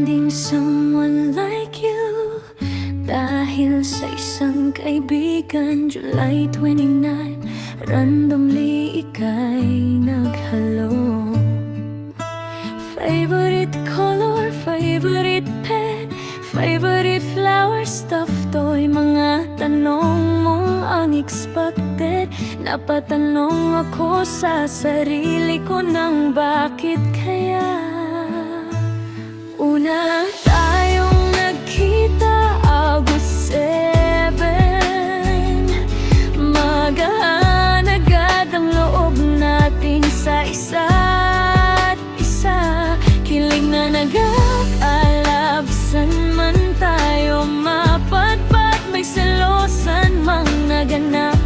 finding someone like you. Dahil sa isang kaibigan, July 29, randomly ika'y naghalo. Favorite color, favorite pen, favorite flower, stuffed toy. Mga tanong mong unexpected. Napatanong ako sa sarili ko ng bakit kaya. Una tayong nagkita, August 7. Magaan agad ang loob natin sa isa't isa. Kilig na nag-aalab, san man tayo mapadpad. May selosan mang naganap,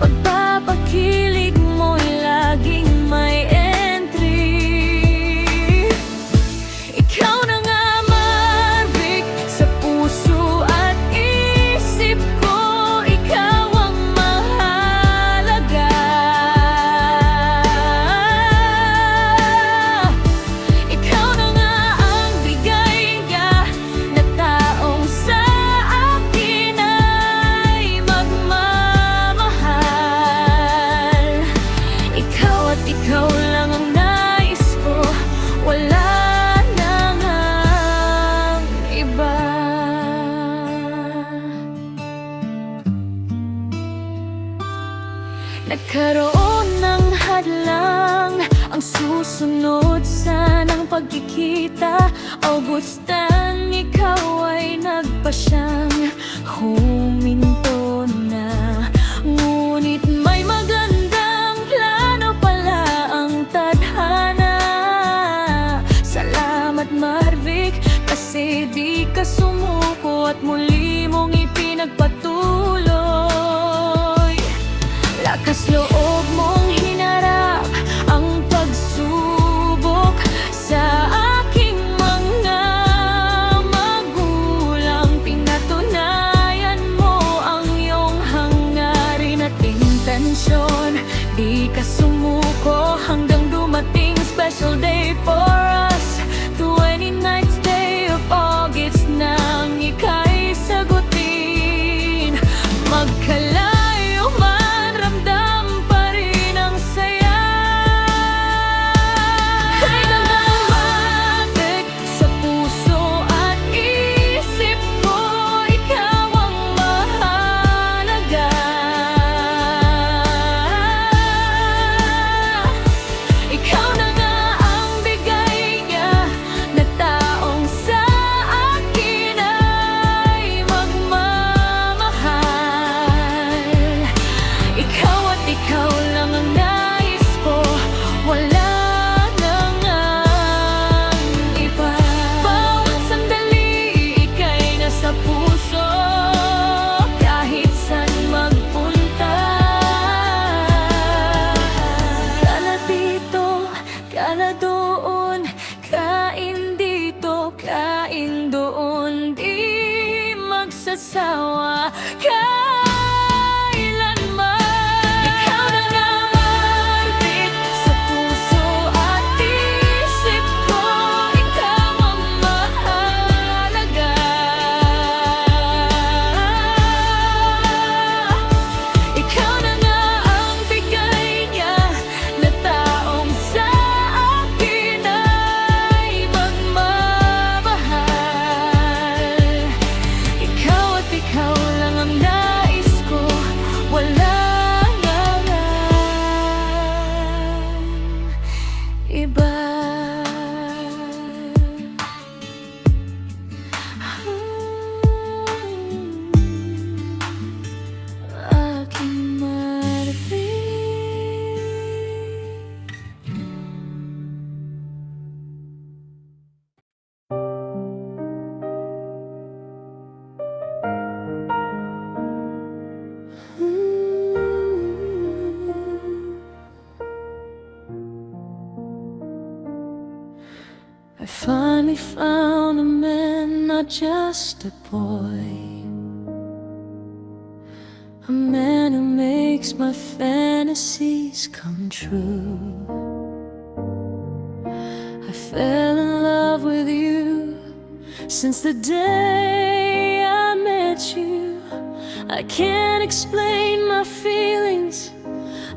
pagpapakilig mo'y laging may entry. Ikaw na nga, Marvic, sa puso at isip ko. Ikaw ang mahalaga. Ikaw na nga ang bigay niya na taong sa akin ay magmamahal. Ikaw at ikaw lang ang nais ko, wala nang ang iba. Nagkaroon ng hadlang, ang susunod sanang pagkikita. Augustan, ikaw ay nagpasyang huminto na. Ngunit may magandang plano pala ang tadhana. Salamat, Marvic, kasi di ka sumuko at muli mong ipinagpatuloy. Lakas loob mong hinarap ang pagsubok sa aking mga magulang. Pinatunayan mo ang iyong hangarin at intensyon. Di ka sumuko hanggang dumating special day for us. 29th day of August nang ika'y sagutin. Magkalayo man, ramdam pa rin ang saya. Kay nangangatik sa puso at isip ko, ikaw ang mahalaga. Ikaw na nga ang bigay niya na taong sa akin ay magmamahal. Ikaw at ikaw lang ang nais ko, wala nang ang iba. Bawat sandali ika'y nasa puso, kahit saan magpunta. Kala dito, kala doon, kain dito, kain doon. Di magsasawa kailanman. Ikaw na nga, Marvic, sa puso at isip ko. Ikaw ang mahalaga. Ikaw na nga ang bigay niya na taong sa akin ay magmamahal. Ikaw at ikaw lang ang nais ko, wala nang ang iba. Aking Marvic. I finally found a man, not just a boy. A man who makes my fantasies come true. I fell in love with you Since the day I met you, I can't explain my feelings.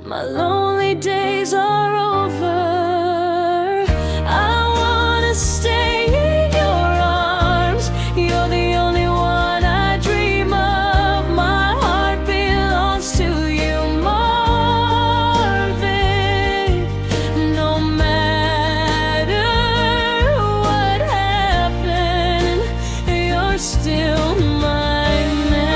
My lonely days are over. I wanna stay in your arms. You're the only one I dream of. My heart belongs to you, Marvin. No matter what happened, you're still my man.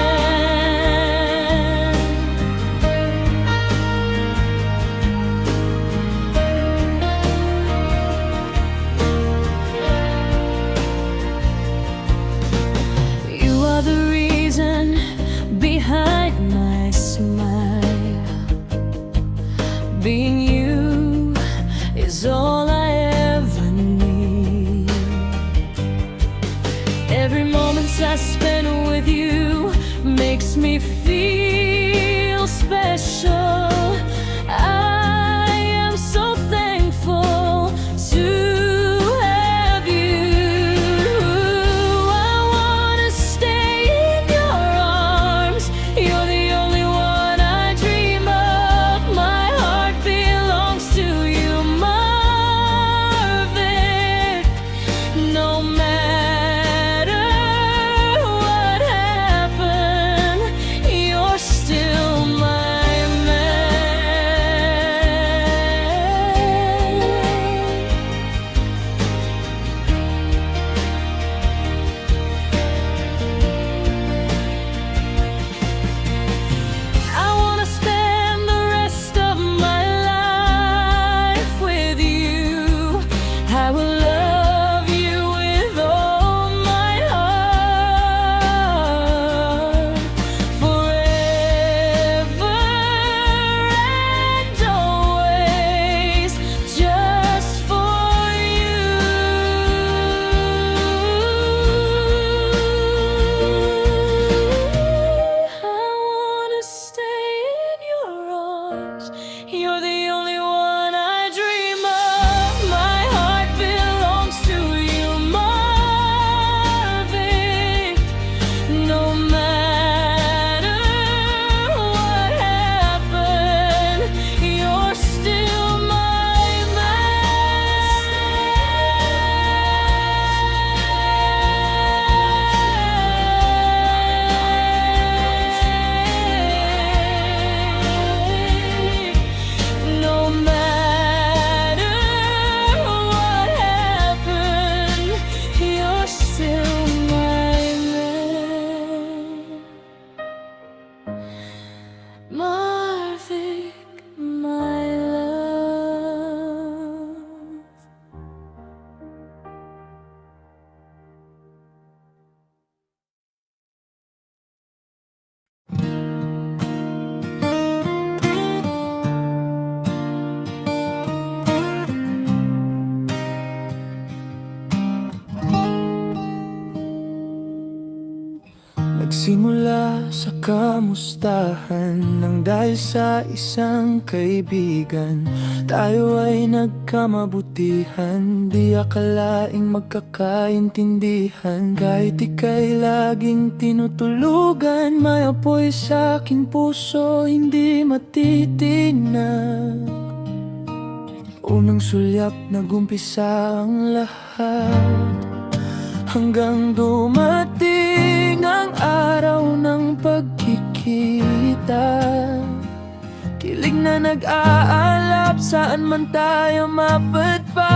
You are the reason behind my smile. Being you is all I ever need. Every moment I spend with you makes me feel special. I am so thankful to have you. I wanna stay in your arms. You're the only one I dream of. My heart belongs to you, Marvin. No matter what happened, you're still my man. I wanna spend the rest of my life with you. I will love you with all my heart, forever and always, just for you. I wanna stay in your arms. You're the only one I dream of. My heart belongs to you, Marvin. No matter what happened, you're still my man. No matter what happened, you're still my man. Marvin, my love. Nagsimula sa kamustahan nang dahil sa isang kaibigan. Tayo ay nagkamabutihan, di akalaing magkakaintindihan. Kahit ika'y laging tinutulugan, may apoy sa aking puso, hindi matitinag. Unang sulyap, nagumpisa ang lahat, hanggang dumating ang araw ng pagkikita. Kilig na nag-aalap, saan man tayo mapadpad.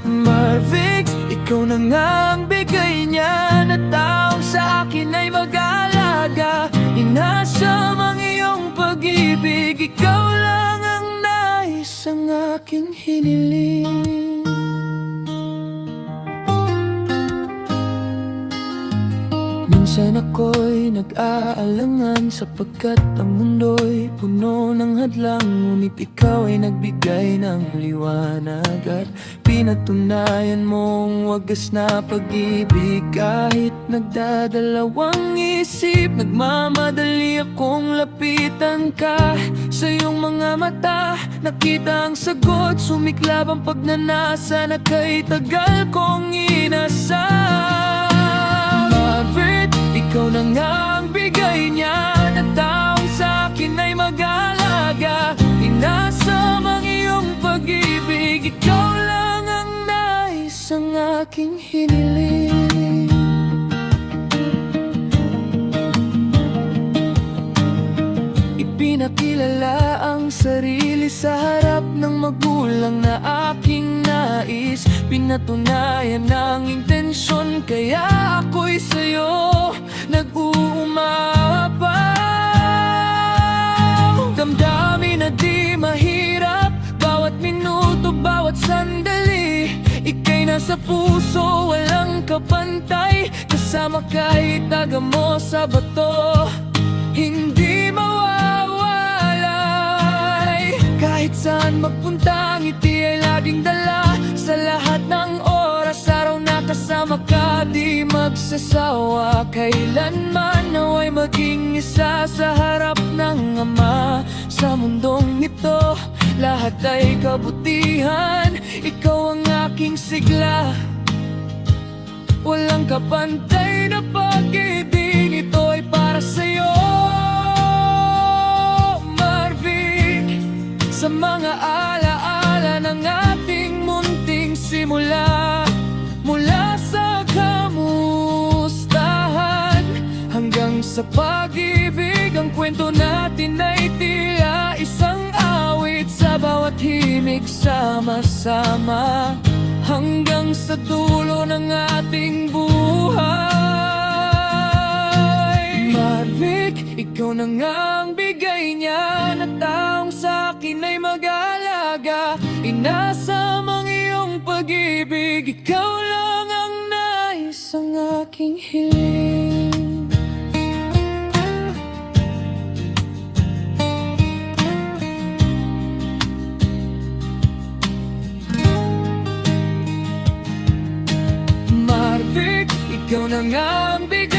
Marvix, ikaw na nga ang bigay niya, na taong sa akin ay mag-aalaga. Inasam ang iyong pag-ibig, ikaw lang ang nais ang aking hiniling. Minsan ako'y nag-aalangan sapagkat ang mundo'y puno ng hadlang. Ngunit ikaw ay nagbigay ng liwanag at pinatunayan mong wagas na pag-ibig. Kahit nagdadalawang isip, nagmamadali akong lapitan ka. Sa iyong mga mata, nakita ang sagot. Sumiklab ang pagnanasa na kay tagal kong inasal. Maverick, ikaw na nga ang bigay niya na taong sa akin ay mag-alaga. Inasam ang iyong pag-ibig, ikaw lang ang nais ang aking hiniling. Ipinakilala ang sarili sa harap ng magulang na aking nais. Pinatunayan ang intensyon, kaya ako'y sa'yo nag-uumapaw. Damdamin na di mahirap, bawat minuto, bawat sandali. Ika'y nasa puso, walang kapantay. Kasama kahit taga mo sa bato, hindi mawawalay. Kahit saan magpunta, ngiti ay laging dala. Sa lahat ng oras, araw na kasama ka, di magsasawa. Kailanman naway maging isa sa harap ng Ama. Sa mundong ito, lahat ay kabutihan. Ikaw ang aking sigla, walang kapantay na pag-ibig. Ito ay para sa'yo, Marvick. Sa mga alaala ng ating munting simula, mula sa kamustahan hanggang sa pag-ibig, ang kwento natin ay tila isang awit. Sa bawat himig sama-sama, hanggang sa dulo ng ating buhay. Marvick, ikaw na nga ang bigay niya na taong sa akin ay mag-alaga. Inasam ang iyong pag-ibig, ikaw lang ang nais ang aking hiling. Marvick, ikaw na nga ang bigay